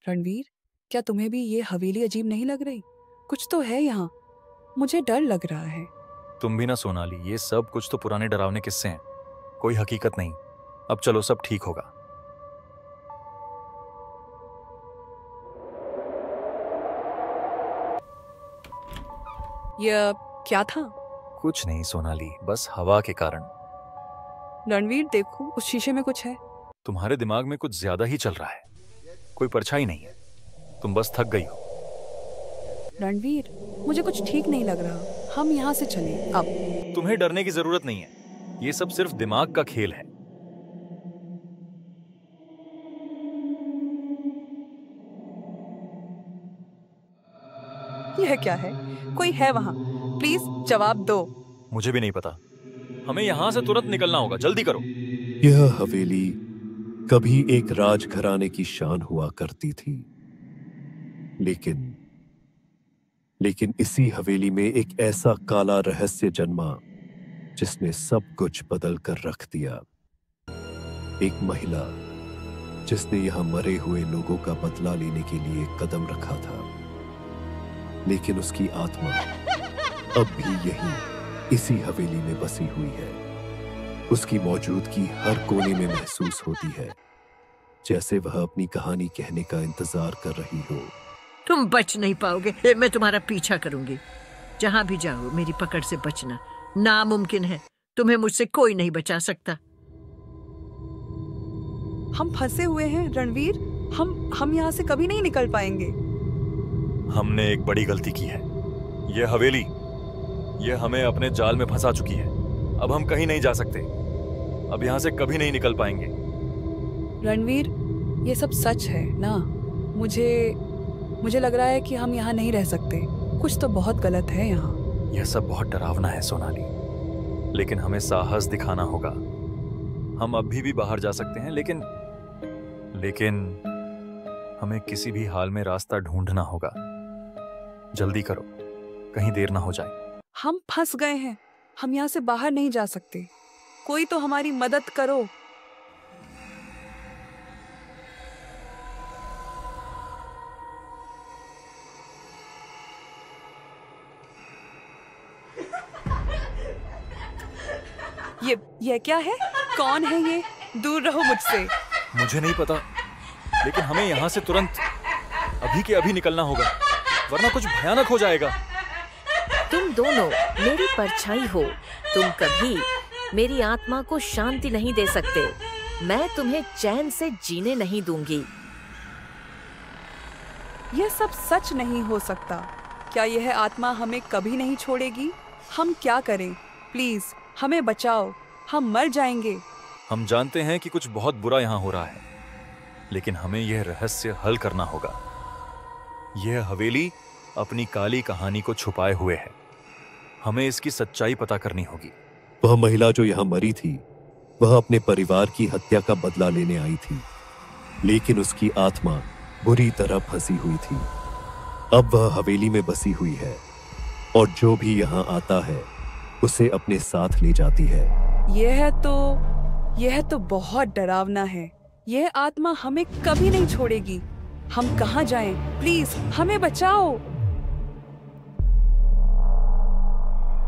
रणवीर, क्या तुम्हें भी ये हवेली अजीब नहीं लग रही? कुछ तो है यहाँ, मुझे डर लग रहा है। तुम भी ना सोनाली, ये सब कुछ तो पुराने डरावने किस्से हैं, कोई हकीकत नहीं। अब चलो, सब ठीक होगा। यह क्या था? कुछ नहीं सोनाली, बस हवा के कारण। रणवीर देखो, उस शीशे में कुछ है। तुम्हारे दिमाग में कुछ ज्यादा ही चल रहा है। कोई परछाई नहीं है, तुम बस थक गई हो। रणवीर, मुझे कुछ ठीक नहीं लग रहा, हम यहाँ से चलें अब। तुम्हें डरने की जरूरत नहीं है, ये सब सिर्फ दिमाग का खेल है। यह क्या है? कोई है वहाँ? प्लीज जवाब दो। मुझे भी नहीं पता, हमें यहाँ से तुरंत निकलना होगा, जल्दी करो। यह हवेली कभी एक राजघराने की शान हुआ करती थी, लेकिन इसी हवेली में एक ऐसा काला रहस्य जन्मा जिसने सब कुछ बदल कर रख दिया। एक महिला जिसने यहां मरे हुए लोगों का बदला लेने के लिए कदम रखा था, लेकिन उसकी आत्मा अब भी यहीं इसी हवेली में बसी हुई है। उसकी मौजूदगी हर कोने में महसूस होती है, जैसे वह अपनी कहानी कहने का इंतजार कर रही हो। तुम बच नहीं पाओगे, मैं तुम्हारा पीछा करूंगी। जहां भी जाओ मेरी पकड़ से बचना नामुमकिन है। तुम्हें मुझसे कोई नहीं बचा सकता। हम फंसे हुए हैं रणवीर, हम यहाँ से कभी नहीं निकल पाएंगे। हमने एक बड़ी गलती की है। यह हवेली, यह हमें अपने जाल में फंसा चुकी है। अब हम कहीं नहीं जा सकते, अब यहाँ से कभी नहीं निकल पाएंगे। रणवीर, ये सब सच है ना? मुझे लग रहा है कि हम यहाँ नहीं रह सकते। कुछ तो बहुत गलत है यहाँ। यह सब बहुत डरावना है सोनाली, लेकिन हमें साहस दिखाना होगा। हम अभी भी बाहर जा सकते हैं, लेकिन हमें किसी भी हाल में रास्ता ढूंढना होगा। जल्दी करो, कहीं देर ना हो जाए। हम फंस गए हैं, हम यहाँ से बाहर नहीं जा सकते। कोई तो हमारी मदद करो। ये क्या है? कौन है ये? दूर रहो मुझसे। मुझे नहीं पता, लेकिन हमें यहाँ से तुरंत अभी के अभी निकलना होगा, वरना कुछ भयानक हो जाएगा। तुम दोनों मेरी परछाई हो। तुम कभी मेरी आत्मा को शांति नहीं दे सकते। मैं तुम्हें चैन से जीने नहीं दूंगी। यह सब सच नहीं हो सकता। क्या यह आत्मा हमें कभी नहीं छोड़ेगी? हम क्या करें? प्लीज हमें बचाओ, हम मर जाएंगे। हम जानते हैं कि कुछ बहुत बुरा यहाँ हो रहा है, लेकिन हमें यह रहस्य हल करना होगा। यह हवेली अपनी काली कहानी को छुपाए हुए है। हमें इसकी सच्चाई पता करनी होगी। वह महिला जो यहाँ मरी थी, वह अपने परिवार की हत्या का बदला लेने आई थी, लेकिन उसकी आत्मा बुरी तरह फंसी हुई थी। अब वह हवेली में बसी हुई है, और जो भी यहाँ आता है उसे अपने साथ ले जाती है। यह तो बहुत डरावना है। यह आत्मा हमें कभी नहीं छोड़ेगी। हम कहाँ जाएं? प्लीज हमें बचाओ।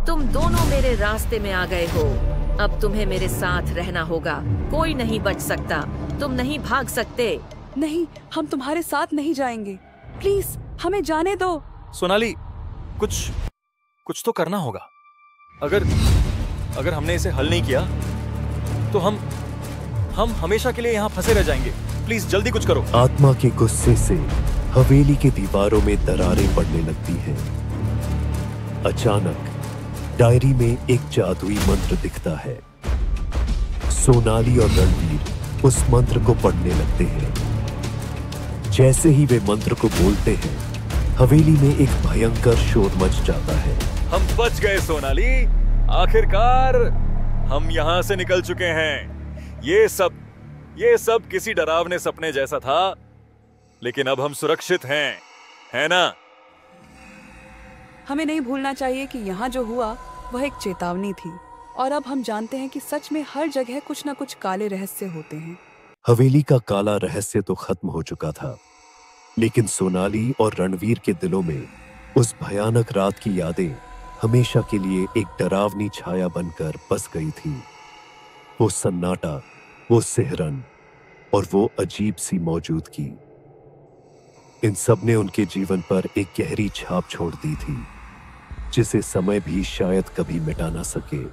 तुम दोनों मेरे रास्ते में आ गए हो। अब तुम्हें मेरे साथ रहना होगा। कोई नहीं बच सकता। तुम नहीं भाग सकते। नहीं, हम तुम्हारे साथ नहीं जाएंगे। प्लीज हमें जाने दो। सोनाली, कुछ तो करना होगा। अगर हमने इसे हल नहीं किया तो हम हमेशा के लिए यहाँ फंसे रह जाएंगे। प्लीज जल्दी कुछ करो। आत्मा के गुस्से से हवेली के दीवारों में दरारें पड़ने लगती हैं। अचानक डायरी में एक जादुई मंत्र दिखता है। सोनाली और रणवीर उस मंत्र को पढ़ने लगते हैं। जैसे ही वे मंत्र को बोलते हैं, हवेली में एक भयंकर शोर मच जाता है। हम बच गए सोनाली, आखिरकार हम यहाँ से निकल चुके हैं। ये सब किसी डरावने सपने जैसा था, लेकिन अब हम सुरक्षित हैं, है ना? हमें नहीं भूलना चाहिए कि यहाँ जो हुआ वह एक चेतावनी थी, और अब हम जानते हैं कि सच में हर जगह कुछ न कुछ काले रहस्य होते हैं। हवेली का काला रहस्य तो खत्म हो चुका था, लेकिन सोनाली और रणवीर के दिलों में उस भयानक रात की यादें हमेशा के लिए एक डरावनी छाया बनकर बस गई थी। वो सन्नाटा, वो सिहरन और वो अजीब सी मौजूदगी, इन सब ने उनके जीवन पर एक गहरी छाप छोड़ दी थी, जिसे समय भी शायद कभी मिटा ना सके।